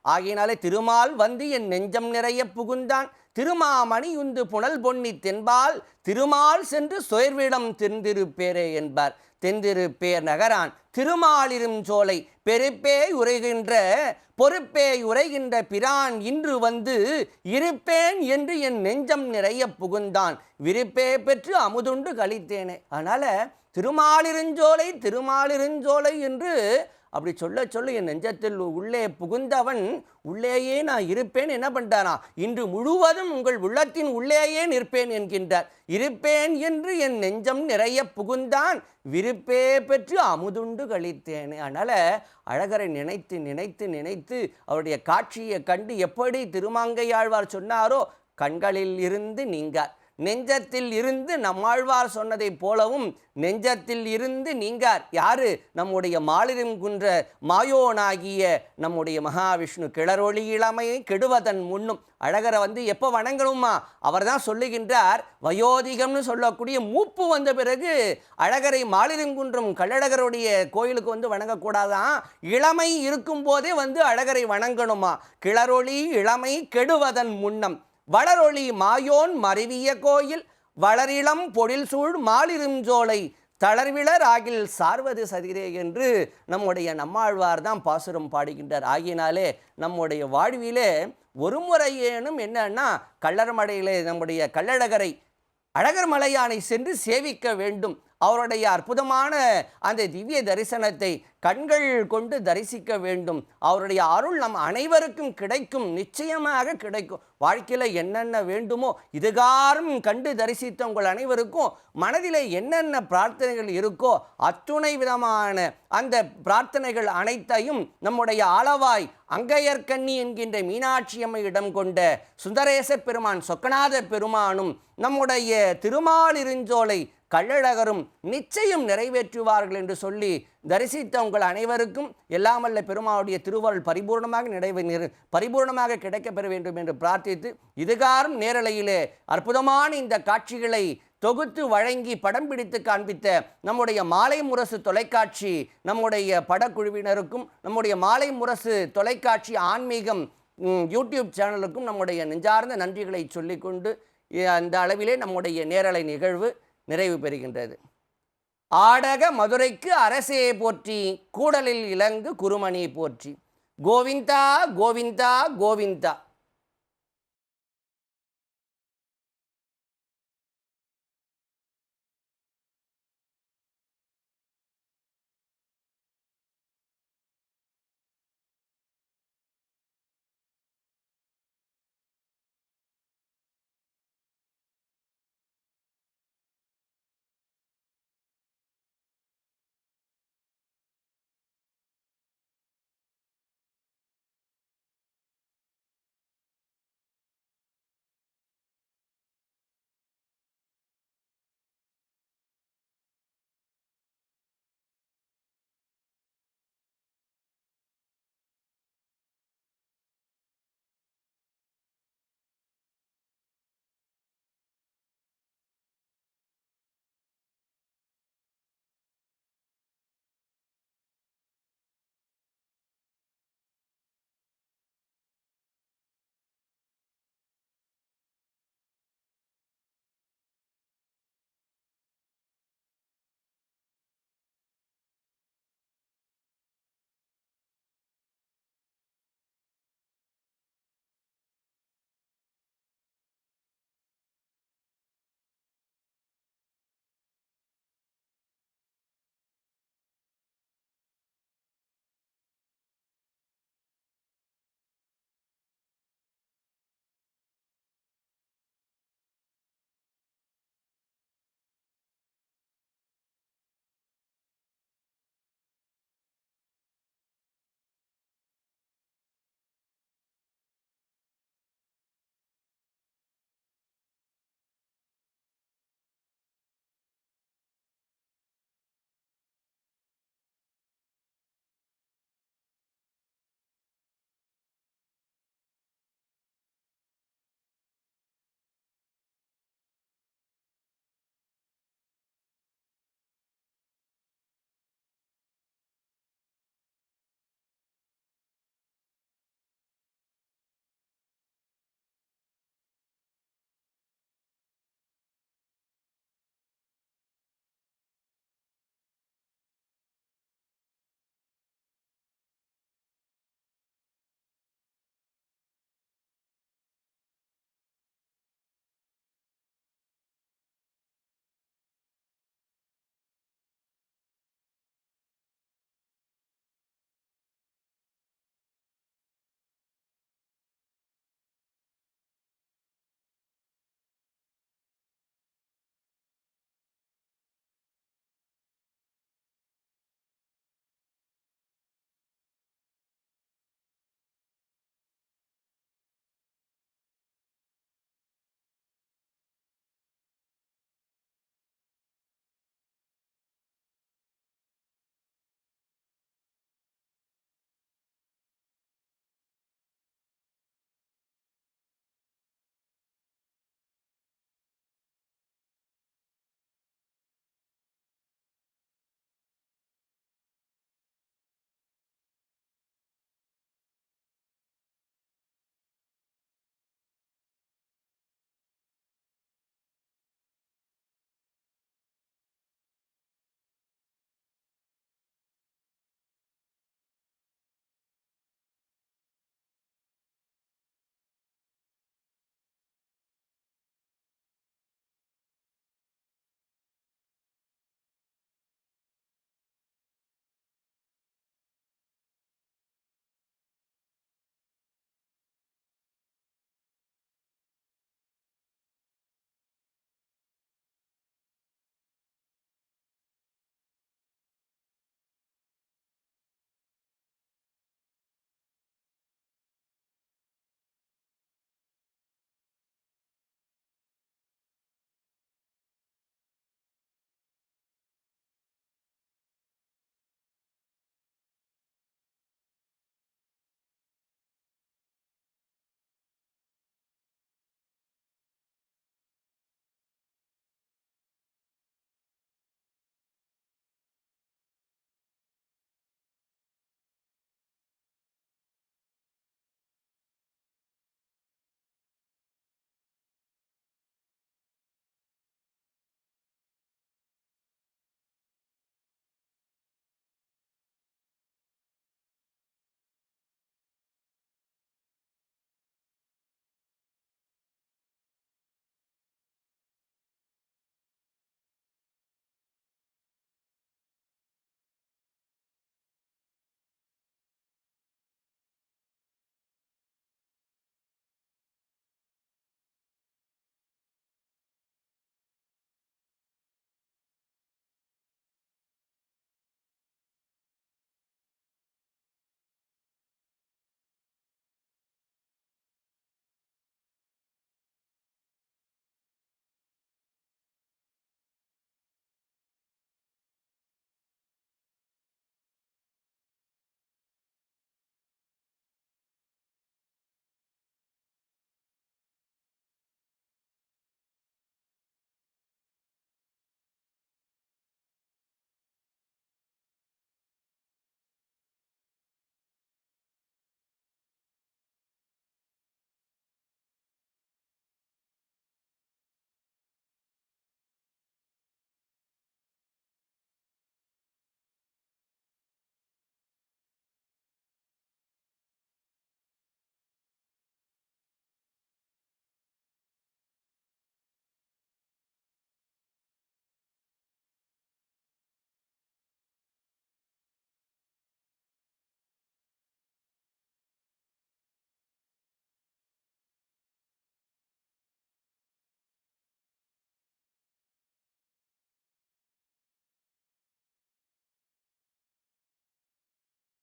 ஆகையினாலே திருமால் வந்து என் நெஞ்சம் நிறைய புகுந்தான், திருமாமணியுந்து புனல் பொன்னி தென்பால் திருமால் சென்று சொயர்விடம் தென்திருப்பேரே என்பார். தென்திருப்பேர் நகரான் திருமாலிரும் சோலை பெருப்பே உரைகின்ற பொறுப்பே உரைகின்ற பிரான் இன்று வந்து இருப்பேன் என்று என் நெஞ்சம் நிறைய புகுந்தான், விருப்பே பெற்று அமுதுண்டு கழித்தேனே. அதனால் திருமாலிருஞ்சோலை திருமாலிருஞ்சோலை என்று அப்படி சொல்ல சொல்ல என் நெஞ்சத்தில் உள்ளே புகுந்தவன் உள்ளேயே நான் இருப்பேன் என்ன பண்ணிட்டானா, இன்று முழுவதும் உங்கள் உள்ளத்தின் உள்ளேயே நிற்பேன் என்கின்றார். இருப்பேன் என்று என் நெஞ்சம் நிறைய புகுந்தான், விருப்பே பெற்று அமுதுண்டு கழித்தேன். அதனால் அழகரை நினைத்து நினைத்து நினைத்து அவருடைய காட்சியை கண்டு எப்படி திருமங்கையாழ்வார் சொன்னாரோ, கண்களில் இருந்து நீங்கார், நெஞ்சத்தில் இருந்து நம்மாழ்வார் சொன்னதைப் போலவும் நெஞ்சத்தில் இருந்து நீங்கார். யாரு? நம்முடைய மாலிருங்குன்ற மாயோனாகிய நம்முடைய மகாவிஷ்ணு. கிளரொளி இளமையை கெடுவதன் முன்னும். அழகரை வந்து எப்போ வணங்கணுமா? அவர் தான் சொல்லுகின்றார், வயோதிகம்னு சொல்லக்கூடிய மூப்பு வந்த பிறகு அழகரை மாலிருங்குன்றம் கள்ளழகருடைய கோயிலுக்கு வந்து வணங்கக்கூடாதான், இளமை இருக்கும் போதே வந்து அழகரை வணங்கணுமா. கிளரொளி இளமை கெடுவதன் முன்னம் வளரொளி மாயோன் மருவிய கோயில் வளரிளம் பொழில் சூழ் மாலிருஞ்சோலை தளர்விளர் ஆகில் சார்வது சதிரே என்று நம்முடைய நம்மாழ்வார் தான் பாசுரம் பாடுகின்றார். ஆகினாலே நம்முடைய வாழ்விலே ஒரு முறையேனும் என்னன்னா கள்ளர்மலையிலே நம்முடைய கள்ளழகரை அழகர் மலையானை சென்று சேவிக்க வேண்டும். அவருடைய அற்புதமான அந்த திவ்ய தரிசனத்தை கண்கள் கொண்டு தரிசிக்க வேண்டும். அவருடைய அருள் நம் அனைவருக்கும் கிடைக்கும், நிச்சயமாக கிடைக்கும். வாழ்க்கையில் என்னென்ன வேண்டுமோ இதுகாரும் கண்டு தரிசித்த உங்கள் அனைவருக்கும் மனதிலே என்னென்ன பிரார்த்தனைகள் இருக்கோ அத்துணை விதமான அந்த பிரார்த்தனைகள் அனைத்தையும் நம்முடைய ஆளவாய் அங்கையர்கண்ணி என்கின்ற மீனாட்சி அம்மையிடம் கொண்ட சுந்தரேச பெருமான் சொக்கநாத பெருமானும் நம்முடைய திருமாலிருஞ்சோலை கள்ளழகரும் நிச்சயம் நிறைவேற்றுவார்கள் என்று சொல்லி தரிசித்த உங்கள் அனைவருக்கும் எல்லாமல்ல பெருமாளுடைய திருவருள் பரிபூர்ணமாக கிடைக்கப் பெற வேண்டும் என்று பிரார்த்தித்து, இதுகாரும் நேரலையிலே அற்புதமான இந்த காட்சிகளை தொகுத்து வழங்கி படம் பிடித்து காண்பித்த நம்முடைய மாலை முரசு தொலைக்காட்சி நம்முடைய படக்குழுவினருக்கும் நம்முடைய மாலை முரசு தொலைக்காட்சி ஆன்மீகம் யூடியூப் சேனலுக்கும் நம்முடைய நெஞ்சார்ந்த நன்றிகளை சொல்லிக்கொண்டு அந்த அளவிலே நம்முடைய நேரலை நிகழ்வு நிறைவு பெறுகின்றது. ஆடக மதுரைக்கு அரசே போற்றி, கூடலில் இலங்கு குருமணி போற்றி. கோவிந்தா கோவிந்தா கோவிந்தா.